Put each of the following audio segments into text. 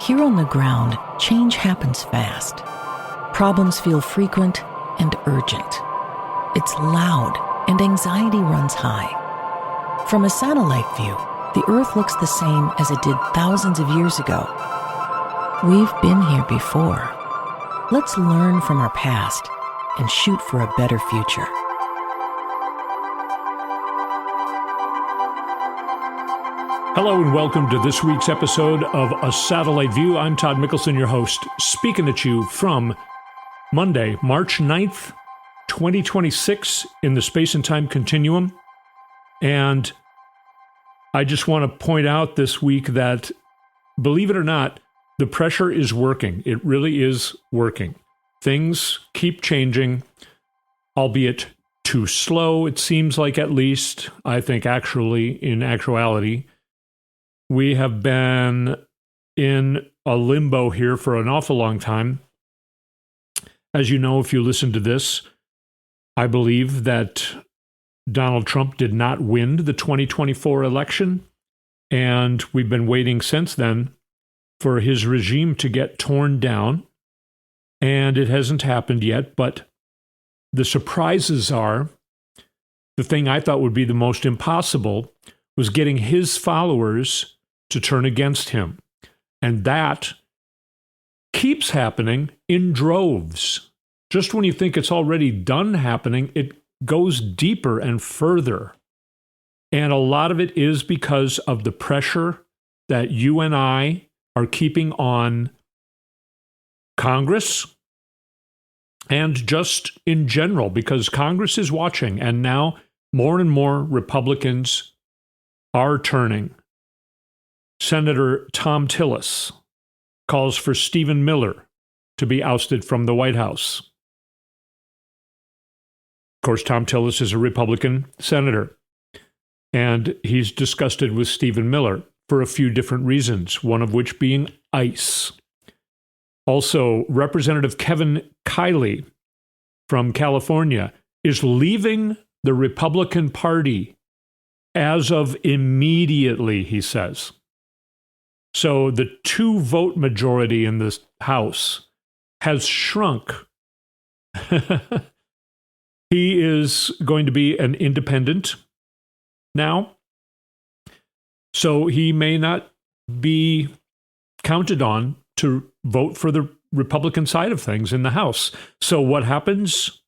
Here on the ground, change happens fast. Problems feel frequent and urgent. It's loud and anxiety runs high. From a satellite view, the Earth looks the same as it did thousands of years ago. We've been here before. Let's learn from our past and shoot for a better future. Hello and welcome to this week's episode of A Satellite View. I'm Todd Mikkelson, your host, speaking at you from Monday, March 9th, 2026 in the space and time continuum. And I just want to point out this week that, believe it or not, the pressure is working. It really is working. Things keep changing, albeit too slow, it seems like, at least. I think in actuality, we have been in a limbo here for an awful long time. As you know, if you listen to this, I believe that Donald Trump did not win the 2024 election, and we've been waiting since then for his regime to get torn down, and it hasn't happened yet. But the surprises are, the thing I thought would be the most impossible was getting his followers to turn against him. And that keeps happening in droves. Just when you think it's already done happening, it goes deeper and further. And a lot of it is because of the pressure that you and I are keeping on Congress and just in general, because Congress is watching, and now more and more Republicans are turning. Senator Thom Tillis calls for Stephen Miller to be ousted from the White House. Of course, Thom Tillis is a Republican senator, and he's disgusted with Stephen Miller for a few different reasons, one of which being ICE. Also, Representative Kevin Kiley from California is leaving the Republican Party as of immediately, he says. So the 2-vote majority in this House has shrunk. He is going to be an independent now, so he may not be counted on to vote for the Republican side of things in the House. So what happens?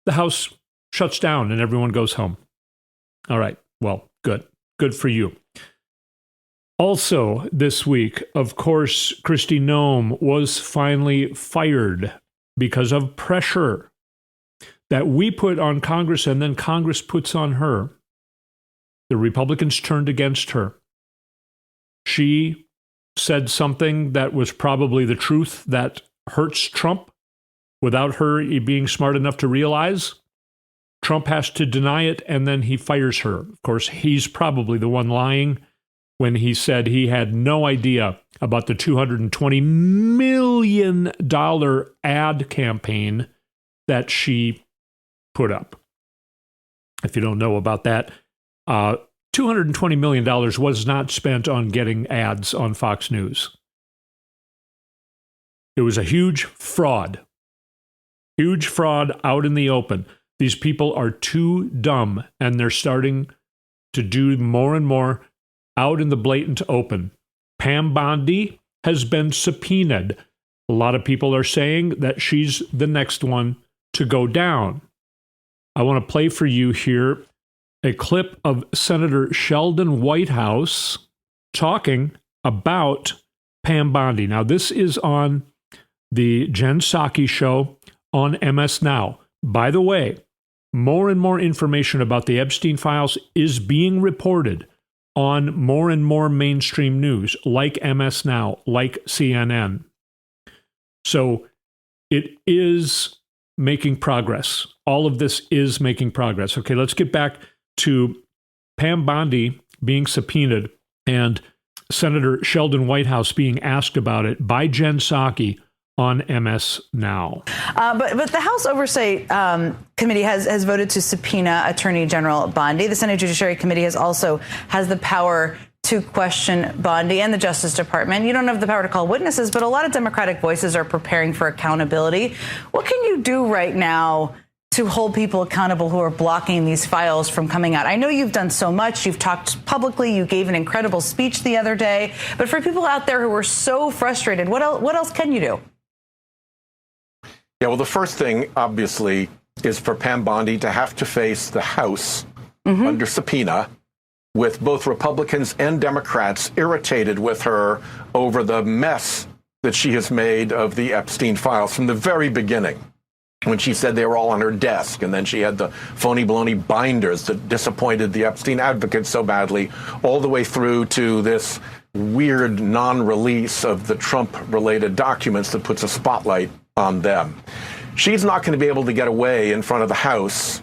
The House shuts down and everyone goes home. All right, well, good. Good for you. Also this week, of course, Kristi Noem was finally fired because of pressure that we put on Congress and then Congress puts on her. The Republicans turned against her. She said something that was probably the truth that hurts Trump without her being smart enough to realize. Trump has to deny it, and then he fires her. Of course, he's probably the one lying when he said he had no idea about the $220 million ad campaign that she put up. If you don't know about that, $220 million was not spent on getting ads on Fox News. It was a huge fraud. Huge fraud out in the open. These people are too dumb, and they're starting to do more and more out in the blatant open. Pam Bondi has been subpoenaed. A lot of people are saying that she's the next one to go down. I want to play for you here a clip of Senator Sheldon Whitehouse talking about Pam Bondi. Now, this is on the Jen Psaki show on MS Now. By the way, more and more information about the Epstein files is being reported on more and more mainstream news, like MS Now, like CNN. So it is making progress. All of this is making progress. Okay, let's get back to Pam Bondi being subpoenaed and Senator Sheldon Whitehouse being asked about it by Jen Psaki on MS Now. But the House Oversight Committee has voted to subpoena Attorney General Bondi. The Senate Judiciary Committee has the power to question Bondi and the Justice Department. You don't have the power to call witnesses, but a lot of Democratic voices are preparing for accountability. What can you do right now to hold people accountable who are blocking these files from coming out? I know you've done so much. You've talked publicly. You gave an incredible speech the other day. But for people out there who are so frustrated, what else can you do? Yeah, well, the first thing, obviously, is for Pam Bondi to have to face the House under subpoena, with both Republicans and Democrats irritated with her over the mess that she has made of the Epstein files from the very beginning, when she said they were all on her desk, and then she had the phony baloney binders that disappointed the Epstein advocates so badly, all the way through to this weird non-release of the Trump-related documents that puts a spotlight on them. She's not going to be able to get away in front of the House,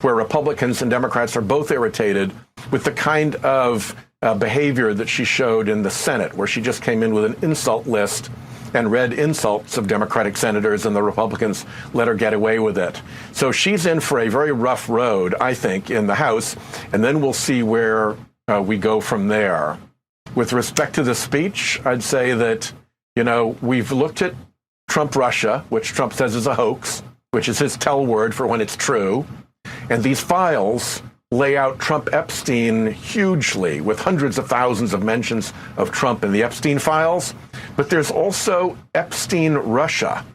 where Republicans and Democrats are both irritated, with the kind of behavior that she showed in the Senate, where she just came in with an insult list and read insults of Democratic senators, and the Republicans let her get away with it. So she's in for a very rough road, I think, in the House, and then we'll see where we go from there. With respect to the speech, I'd say that, we've looked at Trump-Russia, which Trump says is a hoax, which is his tell word for when it's true. And these files lay out Trump-Epstein hugely, with hundreds of thousands of mentions of Trump in the Epstein files. But there's also Epstein-Russia.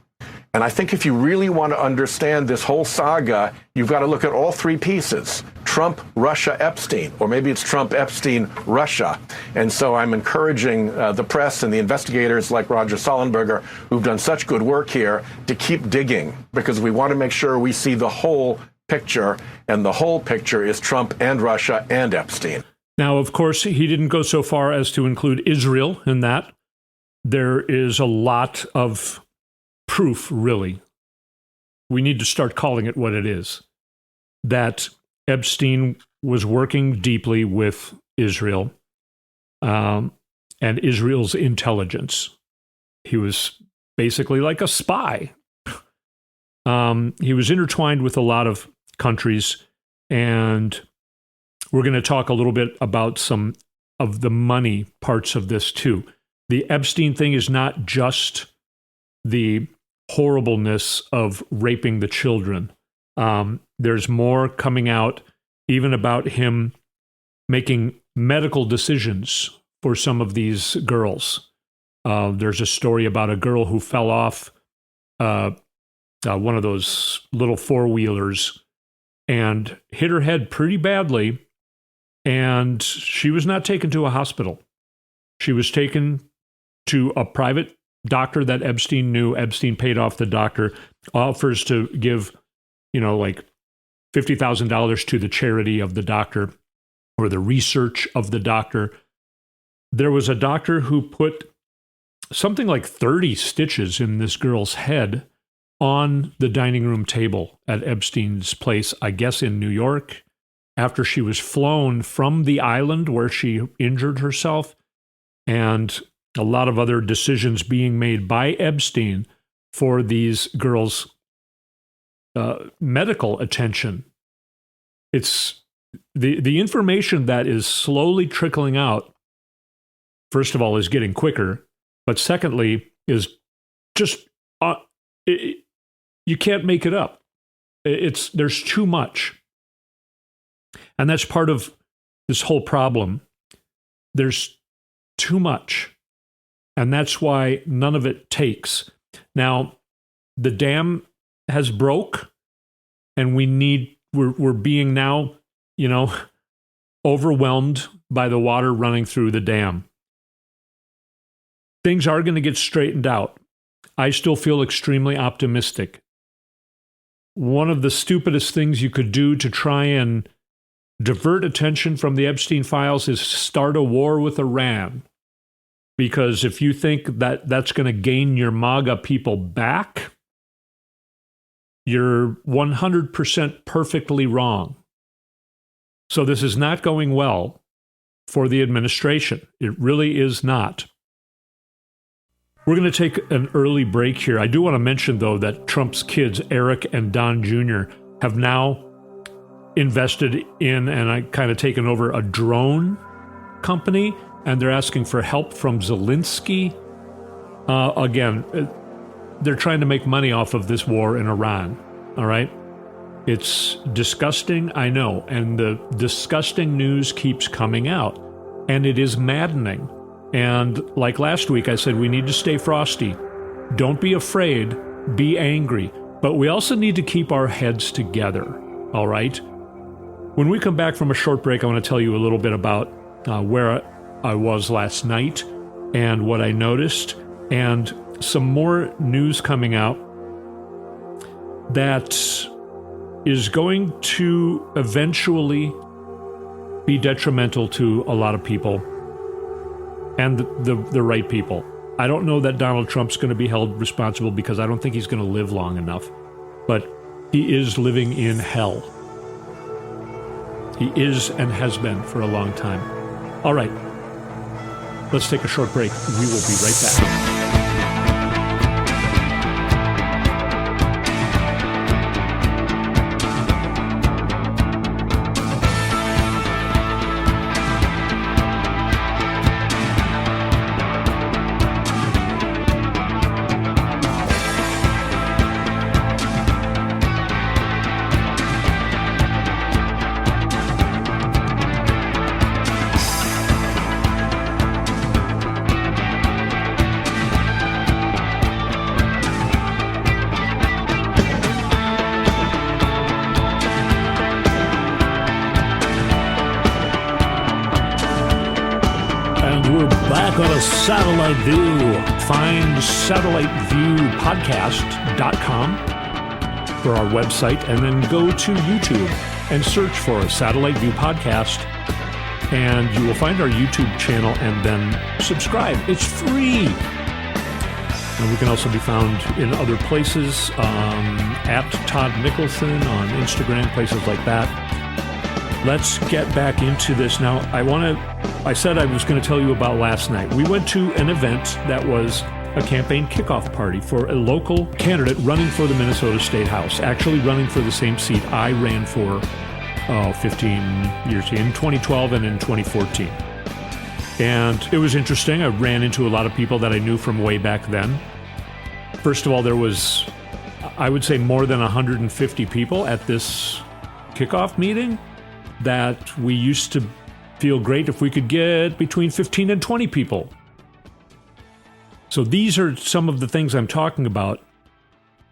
And I think if you really want to understand this whole saga, you've got to look at all three pieces: Trump, Russia, Epstein, or maybe it's Trump, Epstein, Russia. And so I'm encouraging the press and the investigators like Roger Sullenberger, who've done such good work here, to keep digging, because we want to make sure we see the whole picture, and the whole picture is Trump and Russia and Epstein. Now, of course, he didn't go so far as to include Israel in that. There is a lot of proof, really. We need to start calling it what it is, that Epstein was working deeply with Israel and Israel's intelligence. He was basically like a spy. He was intertwined with a lot of countries, and we're going to talk a little bit about some of the money parts of this too. The Epstein thing is not just the horribleness of raping the children. There's more coming out, even about him making medical decisions for some of these girls. There's a story about a girl who fell off one of those little four-wheelers and hit her head pretty badly, and she was not taken to a hospital. She was taken to a private doctor that Epstein knew. Epstein paid off the doctor, offers to give, like $50,000 to the charity of the doctor or the research of the doctor. There was a doctor who put something like 30 stitches in this girl's head on the dining room table at Epstein's place, I guess in New York, after she was flown from the island where she injured herself, and a lot of other decisions being made by Epstein for these girls' medical attention. It's the information that is slowly trickling out, first of all, is getting quicker, but secondly, is just you can't make it up. There's too much. And that's part of this whole problem. There's too much. And that's why none of it takes. Now, the dam has broke, and we're being now, overwhelmed by the water running through the dam. Things are going to get straightened out. I still feel extremely optimistic. One of the stupidest things you could do to try and divert attention from the Epstein files is start a war with Iran. Because if you think that that's going to gain your MAGA people back, you're 100% perfectly wrong. So this is not going well for the administration. It really is not. We're going to take an early break here. I do want to mention, though, that Trump's kids, Eric and Don Jr., have now invested in and kind of taken over a drone company and they're asking for help from Zelensky. Again, they're trying to make money off of this war in Iran, all right? It's disgusting, I know, and the disgusting news keeps coming out, and it is maddening. And like last week, I said we need to stay frosty. Don't be afraid, be angry, but we also need to keep our heads together, all right? When we come back from a short break, I want to tell you a little bit about where I was last night and what I noticed, and some more news coming out that is going to eventually be detrimental to a lot of people and the right people. I don't know that Donald Trump's going to be held responsible because I don't think he's going to live long enough, but he is living in hell. He is and has been for a long time. All right, let's take a short break. We will be right back. Satellite View. Find satelliteviewpodcast.com for our website, and then go to YouTube and search for Satellite View Podcast, and you will find our YouTube channel, and then subscribe. It's free. And we can also be found in other places, at Todd Mikkelson on Instagram, places like that. Let's get back into this now. I said I was going to tell you about last night. We went to an event that was a campaign kickoff party for a local candidate running for the Minnesota State House, actually running for the same seat I ran for 15 years, in 2012 and in 2014. And it was interesting. I ran into a lot of people that I knew from way back then. First of all, there was, I would say, more than 150 people at this kickoff meeting that we used to feel great if we could get between 15 and 20 people. So these are some of the things I'm talking about.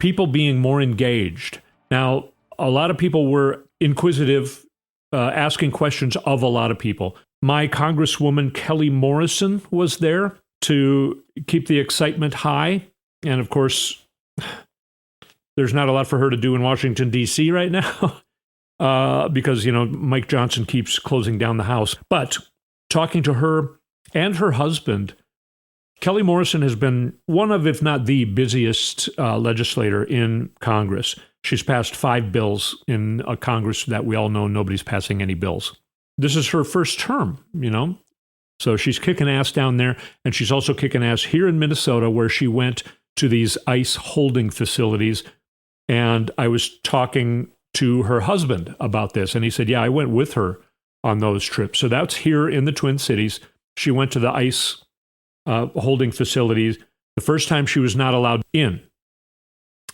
People being more engaged. Now, a lot of people were inquisitive, asking questions of a lot of people. My Congresswoman Kelly Morrison was there to keep the excitement high. And of course, there's not a lot for her to do in Washington, D.C. right now. Because, Mike Johnson keeps closing down the House. But talking to her and her husband, Kelly Morrison has been one of, if not the busiest legislator in Congress. She's passed 5 bills in a Congress that we all know nobody's passing any bills. This is her first term, So she's kicking ass down there, and she's also kicking ass here in Minnesota, where she went to these ICE holding facilities. And I was talking to her husband about this, and he said, yeah, I went with her on those trips. So that's here in the Twin Cities. She went to the ICE holding facilities. The first time she was not allowed in,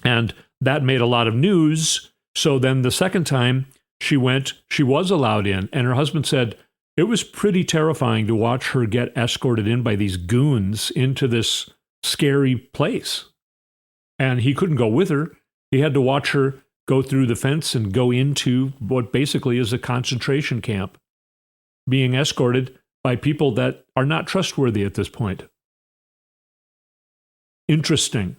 and that made a lot of news. So then the second time she went, she was allowed in, and her husband said it was pretty terrifying to watch her get escorted in by these goons into this scary place. And he couldn't go with her. He had to watch her go through the fence and go into what basically is a concentration camp, being escorted by people that are not trustworthy at this point. Interesting.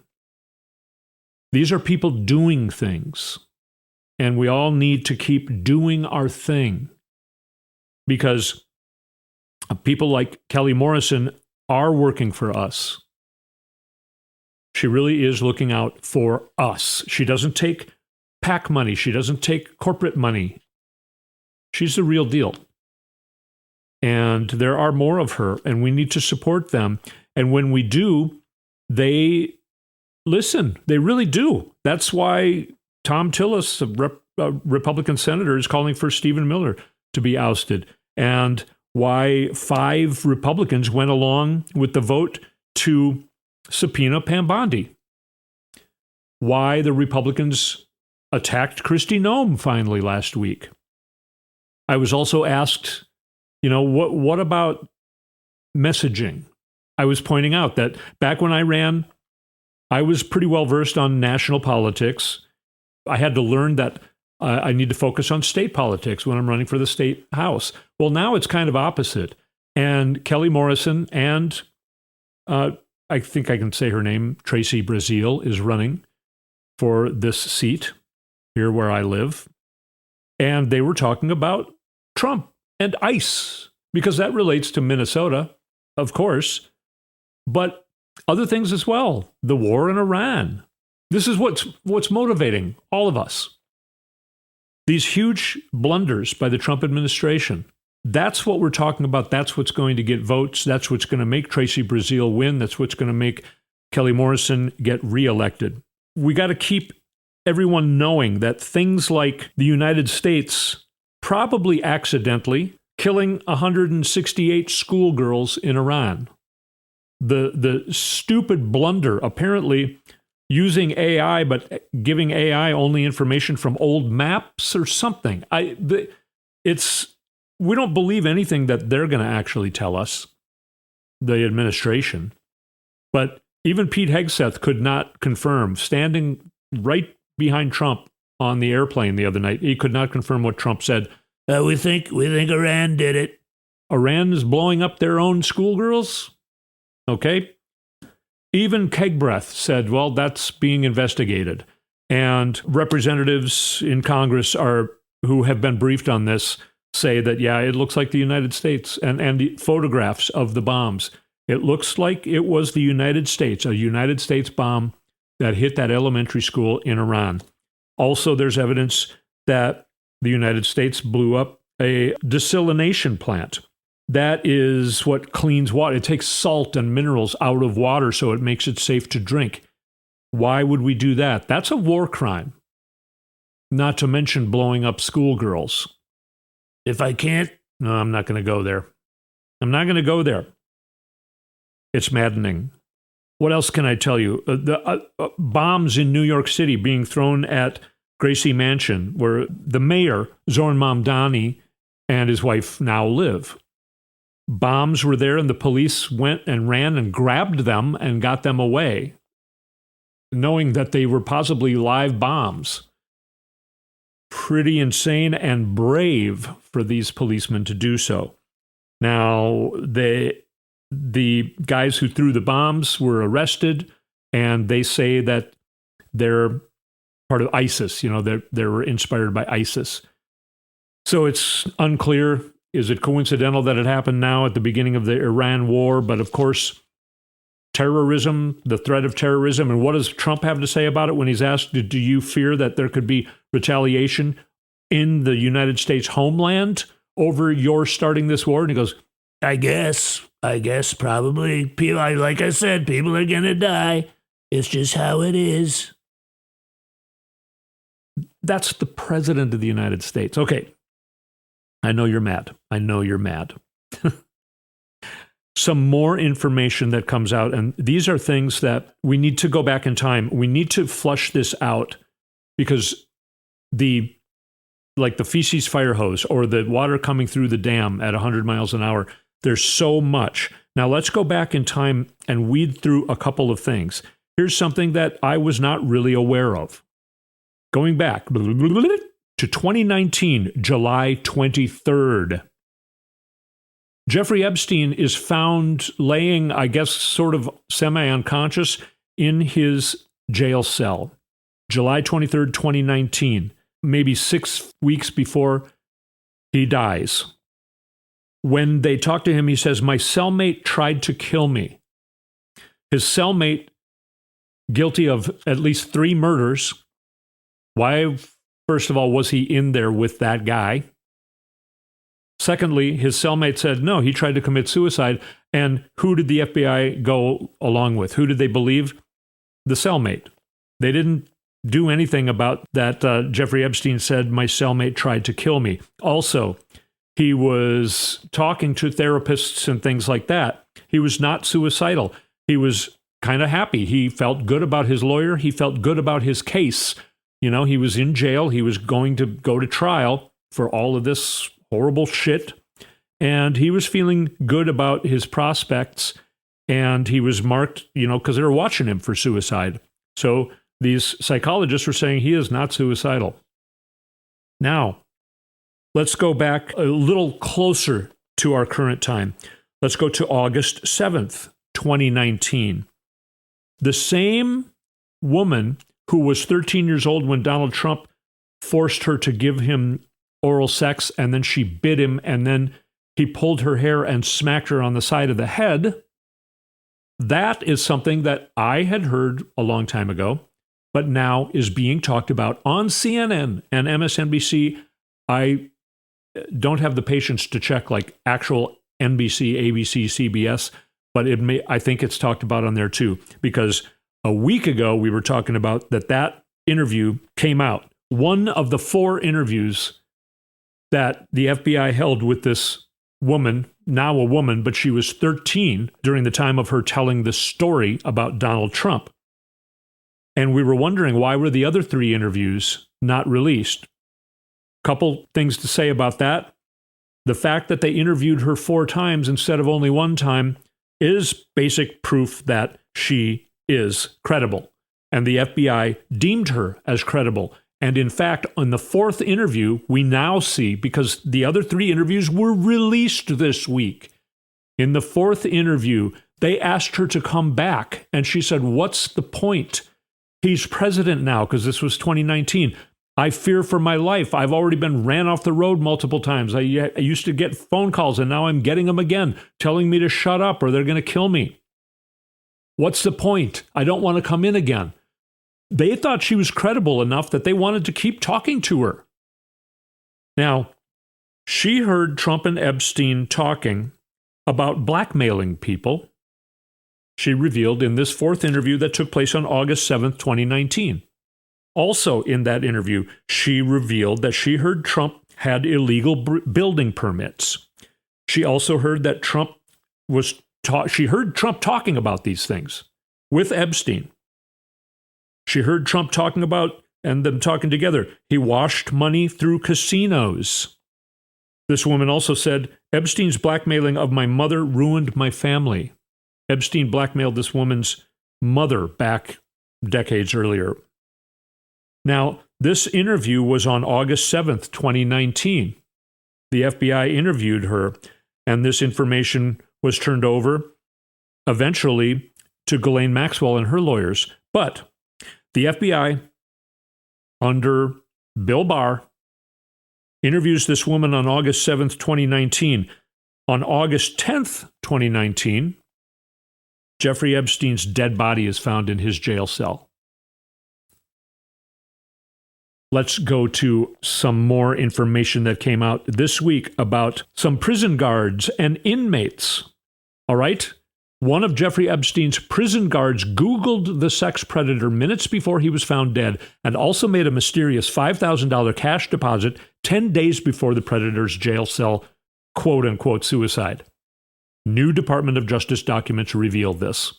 These are people doing things, and we all need to keep doing our thing, because people like Kelly Morrison are working for us. She really is looking out for us. She doesn't take PAC money. She doesn't take corporate money. She's the real deal. And there are more of her, and we need to support them. And when we do, they listen. They really do. That's why Tom Tillis, a Republican senator, is calling for Stephen Miller to be ousted. And why 5 Republicans went along with the vote to subpoena Pam Bondi, why the Republicans attacked Kristi Noem finally last week. I was also asked, what about messaging? I was pointing out that back when I ran, I was pretty well versed on national politics. I had to learn that I need to focus on state politics when I'm running for the state house. Well, now it's kind of opposite. And Kelly Morrison and I think I can say her name, Tracy Brazile, is running for this seat here where I live. And they were talking about Trump and ICE, because that relates to Minnesota, of course, but other things as well. The war in Iran. This is what's motivating all of us. These huge blunders by the Trump administration. That's what we're talking about. That's what's going to get votes. That's what's going to make Tracy Brazile win. That's what's going to make Kelly Morrison get reelected. We got to keep everyone knowing that things like the United States probably accidentally killing 168 schoolgirls in Iran. The stupid blunder, apparently using AI, but giving AI only information from old maps or something. We don't believe anything that they're going to actually tell us, the administration. But even Pete Hegseth could not confirm, standing right behind Trump on the airplane the other night, he could not confirm what Trump said. We think Iran did it. Iran is blowing up their own schoolgirls? Okay. Even Kegbreath said, well, that's being investigated. And representatives in Congress who have been briefed on this say that, yeah, it looks like the United States, and the photographs of the bombs. It looks like it was the United States, a United States bomb that hit that elementary school in Iran. Also, there's evidence that the United States blew up a desalination plant. That is what cleans water. It takes salt and minerals out of water so it makes it safe to drink. Why would we do that? That's a war crime. Not to mention blowing up schoolgirls. If I can't, no, I'm not going to go there. I'm not going to go there. It's maddening. What else can I tell you? The bombs in New York City being thrown at Gracie Mansion, where the mayor, Zoran Mamdani, and his wife now live. Bombs were there, and the police went and ran and grabbed them and got them away, knowing that they were possibly live bombs. Pretty insane and brave for these policemen to do so. Now, the guys who threw the bombs were arrested, and they say that they're part of ISIS. They were inspired by ISIS. So it's unclear. Is it coincidental that it happened now at the beginning of the Iran war? But of course, terrorism, the threat of terrorism, and what does Trump have to say about it when he's asked, do you fear that there could be retaliation in the United States homeland over your starting this war? And he goes, I guess probably. Like I said, people are going to die. It's just how it is. That's the president of the United States. Okay. I know you're mad. Some more information that comes out, and these are things that we need to go back in time. We need to flush this out, because the feces fire hose or the water coming through the dam at 100 miles an hour, there's so much. Now let's go back in time and weed through a couple of things. Here's something that I was not really aware of. Going back to 2019, July 23rd. Jeffrey Epstein is found laying, I guess, sort of semi-unconscious in his jail cell. July 23rd, 2019, maybe 6 weeks before he dies. When they talk to him, he says, my cellmate tried to kill me. His cellmate, guilty of at least 3 murders. Why, first of all, was he in there with that guy? Secondly, his cellmate said, no, he tried to commit suicide. And who did the FBI go along with? Who did they believe? The cellmate. They didn't do anything about that. Jeffrey Epstein said, my cellmate tried to kill me. Also, He was talking to therapists and things like that. He was not suicidal. He was kind of happy. He felt good about his lawyer. He felt good about his case. You know, he was in jail. He was going to go to trial for all of this horrible shit. And he was feeling good about his prospects. And he was marked, because they were watching him for suicide. So these psychologists were saying he is not suicidal. Now, let's go back a little closer to our current time. Let's go to August 7th, 2019. The same woman who was 13 years old when Donald Trump forced her to give him oral sex, and then she bit him, and then he pulled her hair and smacked her on the side of the head. That is something that I had heard a long time ago, but now is being talked about on CNN and MSNBC. I don't have the patience to check like actual NBC, ABC, CBS, but I think it's talked about on there too, because a week ago we were talking about that interview came out. One of the 4 interviews that the FBI held with this woman, now a woman, but she was 13 during the time of her telling the story about Donald Trump. And we were wondering, why were the other 3 interviews not released? Couple things to say about that. The fact that they interviewed her 4 times instead of only 1 time is basic proof that she is credible. And the FBI deemed her as credible. And in fact, on the 4th interview, we now see, because the other 3 interviews were released this week, in the 4th interview, they asked her to come back. And she said, "What's the point? He's president now," because this was 2019. "I fear for my life. I've already been ran off the road multiple times. I used to get phone calls, and now I'm getting them again, telling me to shut up or they're going to kill me. What's the point? I don't want to come in again." They thought she was credible enough that they wanted to keep talking to her. Now, she heard Trump and Epstein talking about blackmailing people. She revealed in this 4th interview that took place on August 7th, 2019. Also in that interview, she revealed that she heard Trump had illegal building permits. She also heard that she heard Trump talking about these things with Epstein. She heard Trump talking about, and them talking together, he washed money through casinos. This woman also said, "Epstein's blackmailing of my mother ruined my family." Epstein blackmailed this woman's mother back decades earlier. Now, this interview was on August 7th, 2019. The FBI interviewed her, and this information was turned over eventually to Ghislaine Maxwell and her lawyers. But the FBI, under Bill Barr, interviews this woman on August 7th, 2019. On August 10th, 2019, Jeffrey Epstein's dead body is found in his jail cell. Let's go to some more information that came out this week about some prison guards and inmates. All right? One of Jeffrey Epstein's prison guards Googled the sex predator minutes before he was found dead and also made a mysterious $5,000 cash deposit 10 days before the predator's jail cell quote-unquote suicide. New Department of Justice documents reveal this.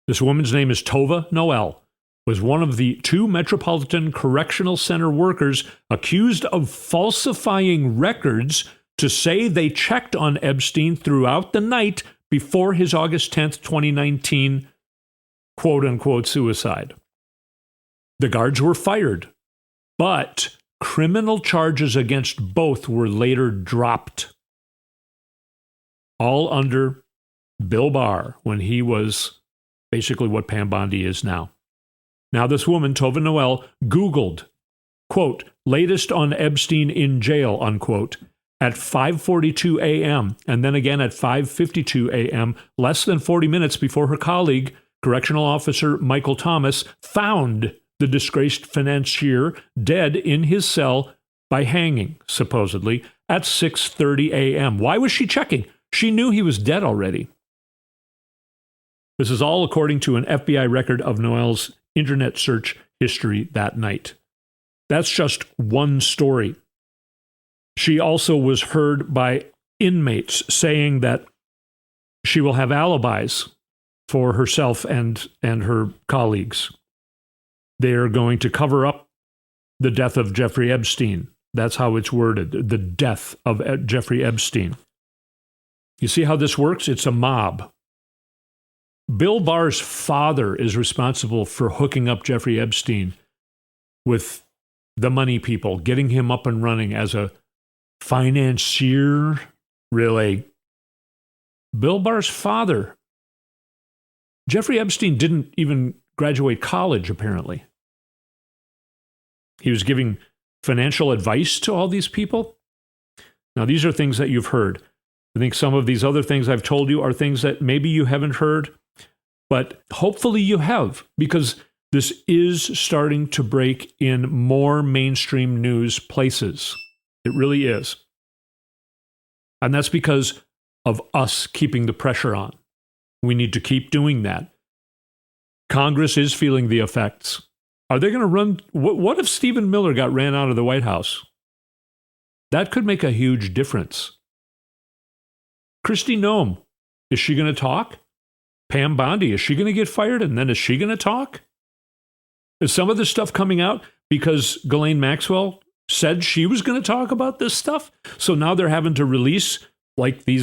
This woman's name is Tova Noel, was one of the 2 Metropolitan Correctional Center workers accused of falsifying records to say they checked on Epstein throughout the night before his August 10th, 2019, quote-unquote suicide. The guards were fired, but criminal charges against both were later dropped. All under Bill Barr, when he was basically what Pam Bondi is now. Now this woman, Tova Noel, Googled, quote, latest on Epstein in jail, unquote, at 5:42 a.m. and then again at 5:52 a.m., less than 40 minutes before her colleague, Correctional Officer Michael Thomas, found the disgraced financier dead in his cell by hanging, supposedly, at 6:30 a.m. Why was she checking? She knew he was dead already. This is all according to an FBI record of Noel's internet search history that night. That's just one story. She also was heard by inmates saying that she will have alibis for herself and her colleagues. They are going to cover up the death of Jeffrey Epstein. That's how it's worded, the death of Jeffrey Epstein. You see how this works? It's a mob. Bill Barr's father is responsible for hooking up Jeffrey Epstein with the money people, getting him up and running as a financier. Really? Bill Barr's father. Jeffrey Epstein didn't even graduate college, apparently. He was giving financial advice to all these people. Now, these are things that you've heard. I think some of these other things I've told you are things that maybe you haven't heard, but hopefully you have, because this is starting to break in more mainstream news places. It really is. And that's because of us keeping the pressure on. We need to keep doing that. Congress is feeling the effects. Are they going to run? What if Stephen Miller got ran out of the White House? That could make a huge difference. Kristi Noem, is she going to talk? Pam Bondi, is she going to get fired? And then is she going to talk? Is some of this stuff coming out because Ghislaine Maxwell said she was going to talk about this stuff? So now they're having to release like these